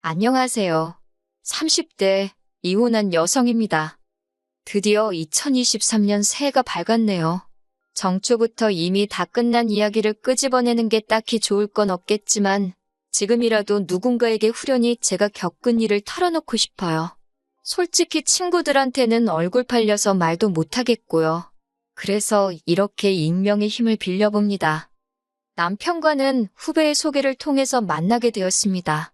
안녕하세요. 30대 이혼한 여성입니다. 드디어 2023년 새해가 밝았네요. 정초부터 이미 다 끝난 이야기를 끄집어내는 게 딱히 좋을 건 없겠지만 지금이라도 누군가에게 후련히 제가 겪은 일을 털어놓고 싶어요. 솔직히 친구들한테는 얼굴 팔려서 말도 못하겠고요. 그래서 이렇게 익명의 힘을 빌려봅니다. 남편과는 후배의 소개를 통해서 만나게 되었습니다.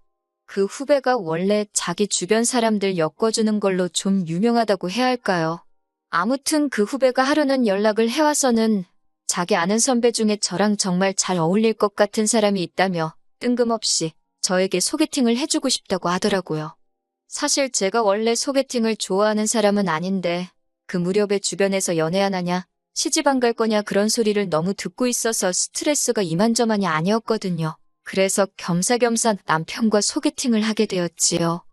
그 후배가 원래 자기 주변 사람들 엮어주는 걸로 좀 유명하다고 해야 할까요? 아무튼 그 후배가 하루는 연락을 해와서는 자기 아는 선배 중에 저랑 정말 잘 어울릴 것 같은 사람이 있다며 뜬금없이 저에게 소개팅을 해주고 싶다고 하더라고요. 사실 제가 원래 소개팅을 좋아하는 사람은 아닌데 그 무렵에 주변에서 연애 안 하냐, 시집 안 갈 거냐 그런 소리를 너무 듣고 있어서 스트레스가 이만저만이 아니었거든요. 그래서 겸사겸사 남편과 소개팅을 하게 되었지요.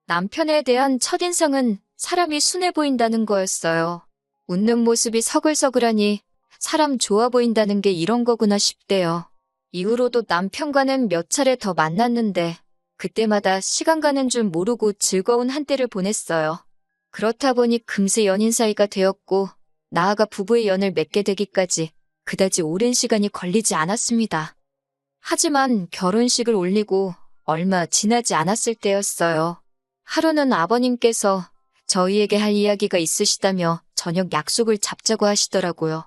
남편에 대한 첫인상은 사람이 순해 보인다는 거였어요. 웃는 모습이 서글서글하니 사람 좋아 보인다는 게 이런 거구나 싶대요. 이후로도 남편과는 몇 차례 더 만났는데 그때마다 시간 가는 줄 모르고 즐거운 한때를 보냈어요. 그렇다 보니 금세 연인 사이가 되었고 나아가 부부의 연을 맺게 되기까지 그다지 오랜 시간이 걸리지 않았습니다. 하지만 결혼식을 올리고 얼마 지나지 않았을 때였어요. 하루는 아버님께서 저희에게 할 이야기가 있으시다며 저녁 약속을 잡자고 하시더라고요.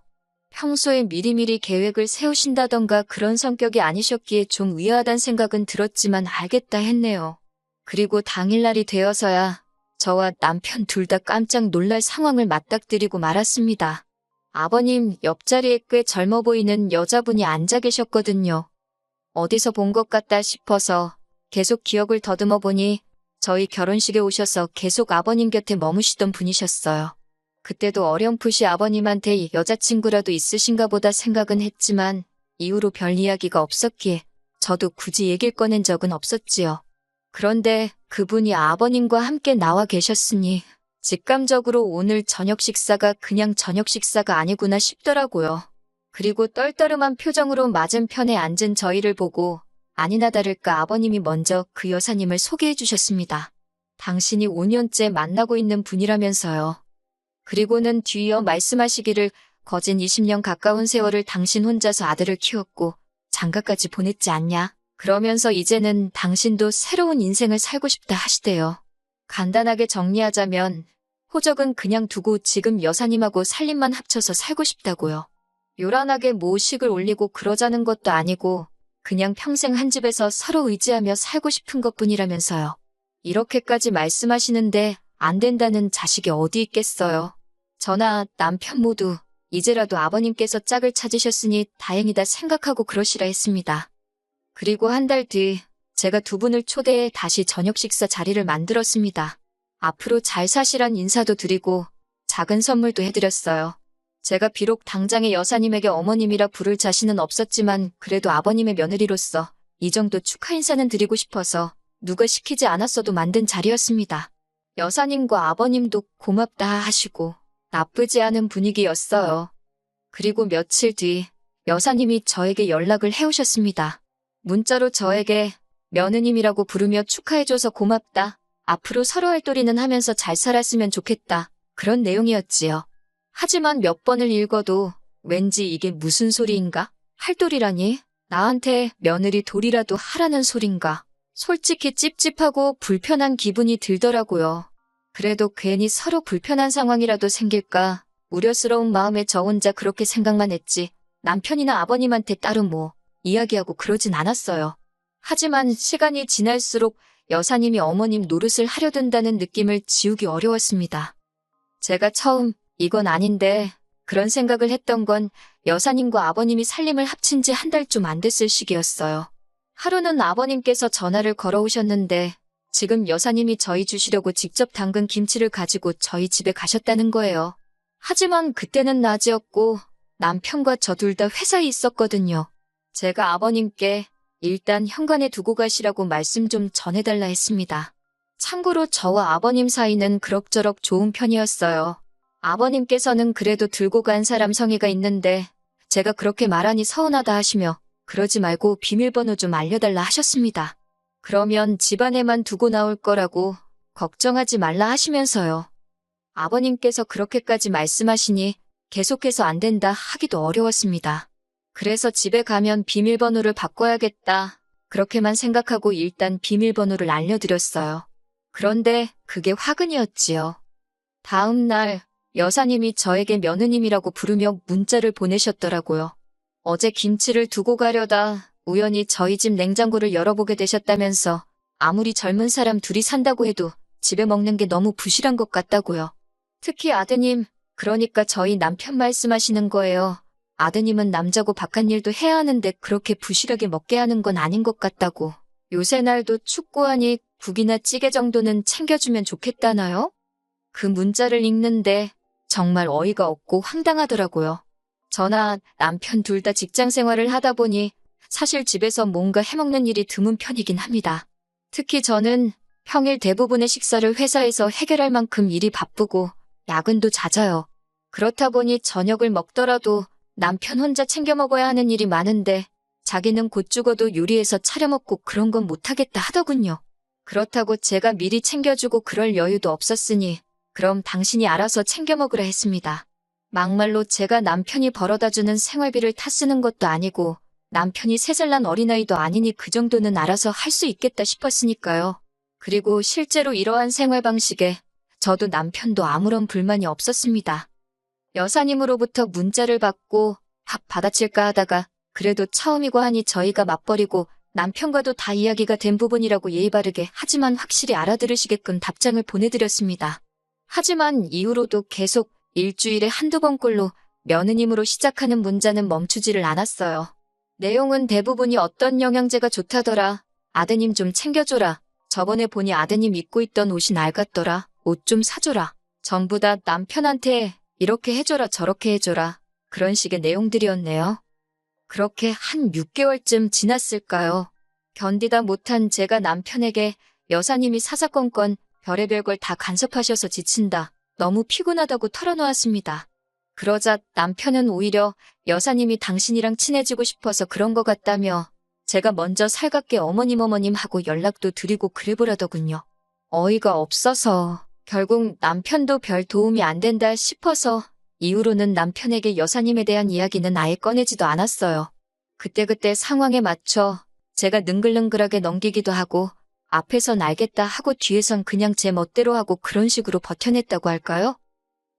평소에 미리미리 계획을 세우신다던가 그런 성격이 아니셨기에 좀 의아하단 생각은 들었지만 알겠다 했네요. 그리고 당일날이 되어서야 저와 남편 둘 다 깜짝 놀랄 상황을 맞닥뜨리고 말았습니다. 아버님 옆자리에 꽤 젊어 보이는 여자분이 앉아 계셨거든요. 어디서 본 것 같다 싶어서 계속 기억을 더듬어 보니 저희 결혼식에 오셔서 계속 아버님 곁에 머무시던 분이셨어요. 그때도 어렴풋이 아버님한테 여자친구라도 있으신가 보다 생각은 했지만 이후로 별 이야기가 없었기에 저도 굳이 얘기를 꺼낸 적은 없었지요. 그런데 그분이 아버님과 함께 나와 계셨으니 직감적으로 오늘 저녁 식사가 그냥 저녁 식사가 아니구나 싶더라고요. 그리고 떨떠름한 표정으로 맞은편에 앉은 저희를 보고 아니나 다를까 아버님이 먼저 그 여사님을 소개해 주셨습니다. 당신이 5년째 만나고 있는 분이라면서요. 그리고는 뒤이어 말씀하시기를 거진 20년 가까운 세월을 당신 혼자서 아들을 키웠고 장가까지 보냈지 않냐. 그러면서 이제는 당신도 새로운 인생을 살고 싶다 하시대요. 간단하게 정리하자면 호적은 그냥 두고 지금 여사님하고 살림만 합쳐서 살고 싶다고요. 요란하게 모식을 올리고 그러자는 것도 아니고 그냥 평생 한 집에서 서로 의지하며 살고 싶은 것뿐이라면서요. 이렇게까지 말씀하시는데 안 된다는 자식이 어디 있겠어요. 저나 남편 모두 이제라도 아버님께서 짝을 찾으셨으니 다행이다 생각하고 그러시라 했습니다. 그리고 한 달 뒤 제가 두 분을 초대해 다시 저녁 식사 자리를 만들었습니다. 앞으로 잘 사시란 인사도 드리고 작은 선물도 해드렸어요. 제가 비록 당장의 여사님에게 어머님이라 부를 자신은 없었지만 그래도 아버님의 며느리로서 이 정도 축하 인사는 드리고 싶어서 누가 시키지 않았어도 만든 자리였습니다. 여사님과 아버님도 고맙다 하시고 나쁘지 않은 분위기였어요. 그리고 며칠 뒤 여사님이 저에게 연락을 해오셨습니다. 문자로 저에게 며느님이라고 부르며 축하해줘서 고맙다. 앞으로 서로 할 도리는 하면서 잘 살았으면 좋겠다. 그런 내용이었지요. 하지만 몇 번을 읽어도 왠지 이게 무슨 소리인가? 할도리라니? 나한테 며느리 돌이라도 하라는 소린가? 솔직히 찝찝하고 불편한 기분이 들더라고요. 그래도 괜히 서로 불편한 상황이라도 생길까 우려스러운 마음에 저 혼자 그렇게 생각만 했지 남편이나 아버님한테 따로 뭐 이야기하고 그러진 않았어요. 하지만 시간이 지날수록 여사님이 어머님 노릇을 하려 든다는 느낌을 지우기 어려웠습니다. 제가 처음 이건 아닌데 그런 생각을 했던 건 여사님과 아버님이 살림을 합친 지 한 달 좀 안 됐을 시기였어요. 하루는 아버님께서 전화를 걸어오셨는데 지금 여사님이 저희 주시려고 직접 담근 김치를 가지고 저희 집에 가셨다는 거예요. 하지만 그때는 낮이었고 남편과 저 둘 다 회사에 있었거든요. 제가 아버님께 일단 현관에 두고 가시라고 말씀 좀 전해달라 했습니다. 참고로 저와 아버님 사이는 그럭저럭 좋은 편이었어요. 아버님께서는 그래도 들고 간 사람 성의가 있는데 제가 그렇게 말하니 서운하다 하시며 그러지 말고 비밀번호 좀 알려달라 하셨습니다. 그러면 집안에만 두고 나올 거라고 걱정하지 말라 하시면서요. 아버님께서 그렇게까지 말씀하시니 계속해서 안 된다 하기도 어려웠습니다. 그래서 집에 가면 비밀번호를 바꿔야겠다. 그렇게만 생각하고 일단 비밀번호를 알려드렸어요. 그런데 그게 화근이었지요. 다음 날 여사님이 저에게 며느님이라고 부르며 문자를 보내셨더라고요. 어제 김치를 두고 가려다 우연히 저희 집 냉장고를 열어보게 되셨다면서 아무리 젊은 사람 둘이 산다고 해도 집에 먹는 게 너무 부실한 것 같다고요. 특히 아드님, 그러니까 저희 남편 말씀하시는 거예요. 아드님은 남자고 바깥 일도 해야 하는데 그렇게 부실하게 먹게 하는 건 아닌 것 같다고. 요새 날도 춥고하니 국이나 찌개 정도는 챙겨주면 좋겠다나요? 그 문자를 읽는데 정말 어이가 없고 황당하더라고요. 저나 남편 둘 다 직장 생활을 하다 보니 사실 집에서 뭔가 해먹는 일이 드문 편이긴 합니다. 특히 저는 평일 대부분의 식사를 회사에서 해결할 만큼 일이 바쁘고 야근도 잦아요. 그렇다 보니 저녁을 먹더라도 남편 혼자 챙겨 먹어야 하는 일이 많은데 자기는 곧 죽어도 요리해서 차려 먹고 그런 건 못하겠다 하더군요. 그렇다고 제가 미리 챙겨주고 그럴 여유도 없었으니 그럼 당신이 알아서 챙겨 먹으라 했습니다. 막말로 제가 남편이 벌어다주는 생활비를 타 쓰는 것도 아니고 남편이 3살 난 어린아이도 아니니 그 정도는 알아서 할 수 있겠다 싶었으니까요. 그리고 실제로 이러한 생활 방식에 저도 남편도 아무런 불만이 없었습니다. 여사님으로부터 문자를 받고 밥 받아칠까 하다가 그래도 처음이고 하니 저희가 맞벌이고 남편과도 다 이야기가 된 부분이라고 예의 바르게 하지만 확실히 알아들으시게끔 답장을 보내드렸습니다. 하지만 이후로도 계속 일주일에 한두 번꼴로 며느님으로 시작하는 문자는 멈추지를 않았어요. 내용은 대부분이 어떤 영양제가 좋다더라. 아드님 좀 챙겨줘라. 저번에 보니 아드님 입고 있던 옷이 낡았더라. 옷 좀 사줘라. 전부 다 남편한테 이렇게 해줘라 저렇게 해줘라. 그런 식의 내용들이었네요. 그렇게 한 6개월쯤 지났을까요? 견디다 못한 제가 남편에게 여사님이 사사건건 별의별 걸 다 간섭하셔서 지친다. 너무 피곤하다고 털어놓았습니다. 그러자 남편은 오히려 여사님이 당신이랑 친해지고 싶어서 그런 것 같다며 제가 먼저 살갑게 어머님 하고 연락도 드리고 그래보라더군요. 어이가 없어서 결국 남편도 별 도움이 안 된다 싶어서 이후로는 남편에게 여사님에 대한 이야기는 아예 꺼내지도 않았어요. 그때그때 상황에 맞춰 제가 능글능글하게 넘기기도 하고 앞에선 알겠다 하고 뒤에선 그냥 제 멋대로 하고 그런 식으로 버텨냈다고 할까요?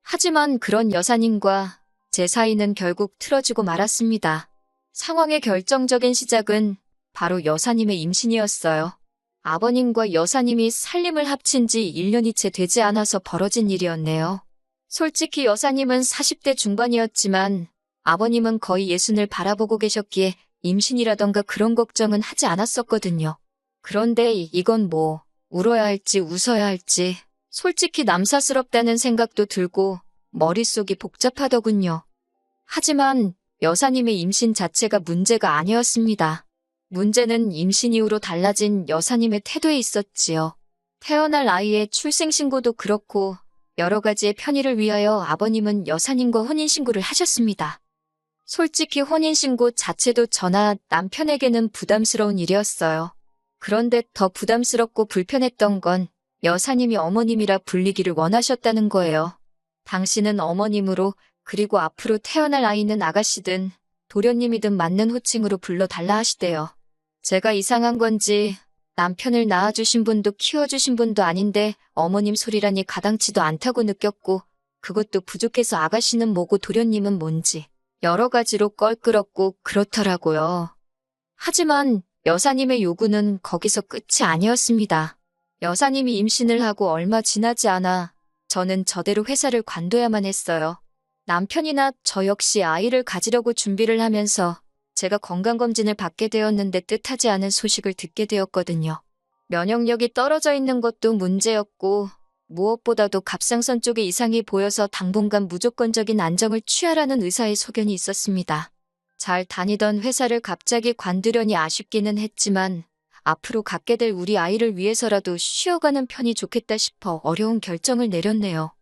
하지만 그런 여사님과 제 사이는 결국 틀어지고 말았습니다. 상황의 결정적인 시작은 바로 여사님의 임신이었어요. 아버님과 여사님이 살림을 합친 지 1년이 채 되지 않아서 벌어진 일이었네요. 솔직히 여사님은 40대 중반이었지만 아버님은 거의 60을 바라보고 계셨기에 임신이라던가 그런 걱정은 하지 않았었거든요. 그런데 이건 뭐 울어야 할지 웃어야 할지 솔직히 남사스럽다는 생각도 들고 머릿속이 복잡하더군요. 하지만 여사님의 임신 자체가 문제가 아니었습니다. 문제는 임신 이후로 달라진 여사님의 태도에 있었지요. 태어날 아이의 출생신고도 그렇고 여러 가지의 편의를 위하여 아버님은 여사님과 혼인신고를 하셨습니다. 솔직히 혼인신고 자체도 저나 남편에게는 부담스러운 일이었어요. 그런데 더 부담스럽고 불편했던 건 여사님이 어머님이라 불리기를 원하셨다는 거예요. 당신은 어머님으로 그리고 앞으로 태어날 아이는 아가씨든 도련님이든 맞는 호칭으로 불러달라 하시대요. 제가 이상한 건지 남편을 낳아주신 분도 키워주신 분도 아닌데 어머님 소리라니 가당치도 않다고 느꼈고 그것도 부족해서 아가씨는 뭐고 도련님은 뭔지 여러 가지로 껄끄럽고 그렇더라고요. 하지만 여사님의 요구는 거기서 끝이 아니었습니다. 여사님이 임신을 하고 얼마 지나지 않아 저는 저대로 회사를 관둬야만 했어요. 남편이나 저 역시 아이를 가지려고 준비를 하면서 제가 건강검진을 받게 되었는데 뜻하지 않은 소식을 듣게 되었거든요. 면역력이 떨어져 있는 것도 문제였고 무엇보다도 갑상선 쪽에 이상이 보여서 당분간 무조건적인 안정을 취하라는 의사의 소견이 있었습니다. 잘 다니던 회사를 갑자기 관두려니 아쉽기는 했지만 앞으로 갖게 될 우리 아이를 위해서라도 쉬어가는 편이 좋겠다 싶어 어려운 결정을 내렸네요.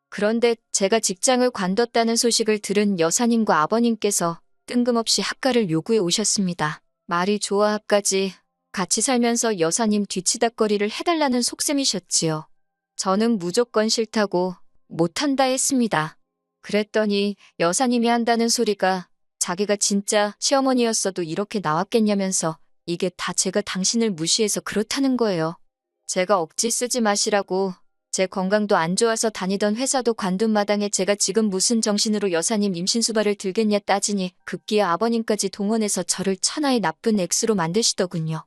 그런데 제가 직장을 관뒀다는 소식을 들은 여사님과 아버님께서 뜬금없이 합가를 요구해 오셨습니다. 말이 좋아 합가지 같이 살면서 여사님 뒤치다꺼리를 해달라는 속셈이셨지요. 저는 무조건 싫다고 못한다 했습니다. 그랬더니 여사님이 한다는 소리가 자기가 진짜 시어머니였어도 이렇게 나왔겠냐면서 이게 다 제가 당신을 무시해서 그렇다는 거예요. 제가 억지 쓰지 마시라고 제 건강도 안 좋아서 다니던 회사도 관둔 마당에 제가 지금 무슨 정신으로 여사님 임신수발을 들겠냐 따지니 급기야 아버님까지 동원해서 저를 천하의 나쁜 X로 만드시더군요.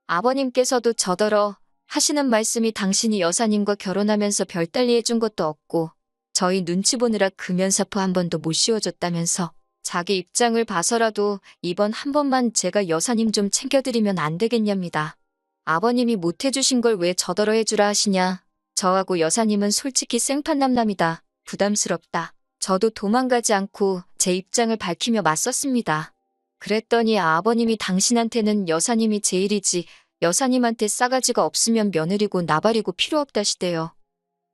아버님께서도 저더러 하시는 말씀이 당신이 여사님과 결혼하면서 별달리 해준 것도 없고 저희 눈치 보느라 금연사포 한 번도 못 씌워줬다면서 자기 입장을 봐서라도 이번 한 번만 제가 여사님 좀 챙겨드리면 안 되겠냐입니다. 아버님이 못 해주신 걸 왜 저더러 해주라 하시냐. 저하고 여사님은 솔직히 생판남남이다. 부담스럽다. 저도 도망가지 않고 제 입장을 밝히며 맞섰습니다. 그랬더니 아버님이 당신한테는 여사님이 제일이지 여사님한테 싸가지가 없으면 며느리고 나발이고 필요 없다시대요.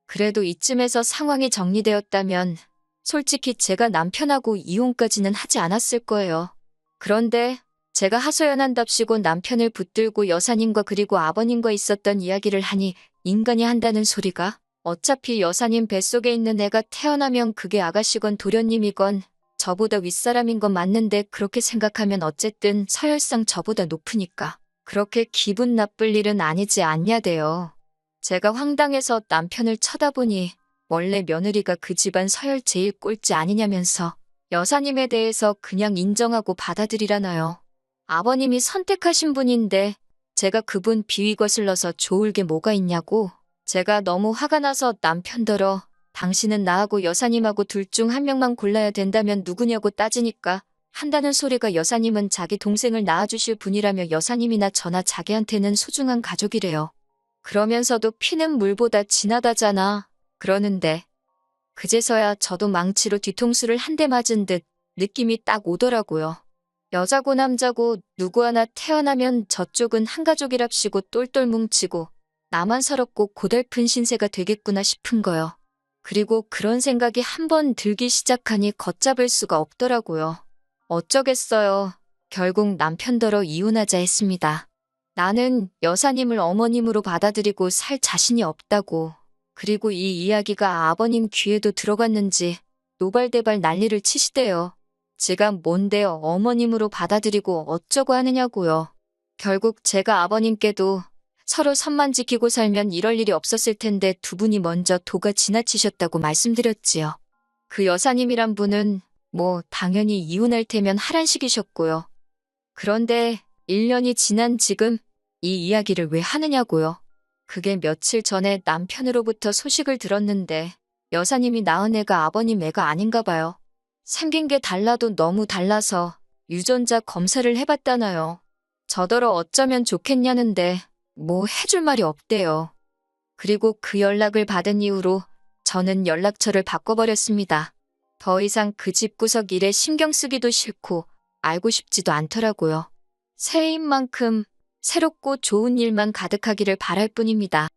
그래도 이쯤에서 상황이 정리되었다면 솔직히 제가 남편하고 이혼까지는 하지 않았을 거예요. 그런데 제가 하소연한답시고 남편을 붙들고 여사님과 그리고 아버님과 있었던 이야기를 하니 인간이 한다는 소리가 어차피 여사님 뱃속에 있는 애가 태어나면 그게 아가씨건 도련님이건 저보다 윗사람인 건 맞는데 그렇게 생각하면 어쨌든 서열상 저보다 높으니까 그렇게 기분 나쁠 일은 아니지 않냐대요. 제가 황당해서 남편을 쳐다보니 원래 며느리가 그 집안 서열 제일 꼴찌 아니냐면서 여사님에 대해서 그냥 인정하고 받아들이라나요. 아버님이 선택하신 분인데 제가 그분 비위 거슬러서 좋을 게 뭐가 있냐고. 제가 너무 화가 나서 남편더러 당신은 나하고 여사님하고 둘 중 한 명만 골라야 된다면 누구냐고 따지니까 한다는 소리가 여사님은 자기 동생을 낳아주실 분이라며 여사님이나 저나 자기한테는 소중한 가족이래요. 그러면서도 피는 물보다 진하다잖아. 그러는데 그제서야 저도 망치로 뒤통수를 한 대 맞은 듯 느낌이 딱 오더라고요. 여자고 남자고 누구 하나 태어나면 저쪽은 한 가족이랍시고 똘똘 뭉치고 나만 서럽고 고달픈 신세가 되겠구나 싶은 거요. 그리고 그런 생각이 한번 들기 시작하니 걷잡을 수가 없더라고요. 어쩌겠어요. 결국 남편더러 이혼하자 했습니다. 나는 여사님을 어머님으로 받아들이고 살 자신이 없다고. 그리고 이 이야기가 아버님 귀에도 들어갔는지 노발대발 난리를 치시대요. 제가 뭔데요 어머님으로 받아들이고 어쩌고 하느냐고요. 결국 제가 아버님께도 서로 선만 지키고 살면 이럴 일이 없었을 텐데 두 분이 먼저 도가 지나치셨다고 말씀드렸지요. 그 여사님이란 분은 당연히 이혼할 테면 하란 식이셨고요. 그런데 1년이 지난 지금 이 이야기를 왜 하느냐고요. 그게 며칠 전에 남편으로부터 소식을 들었는데 여사님이 낳은 애가 아버님 애가 아닌가 봐요. 생긴 게 달라도 너무 달라서 유전자 검사를 해봤다나요. 저더러 어쩌면 좋겠냐는데 해줄 말이 없대요. 그리고 그 연락을 받은 이후로 저는 연락처를 바꿔버렸습니다. 더 이상 그 집구석 일에 신경 쓰기도 싫고 알고 싶지도 않더라고요. 새해인 만큼 새롭고 좋은 일만 가득하기를 바랄 뿐입니다.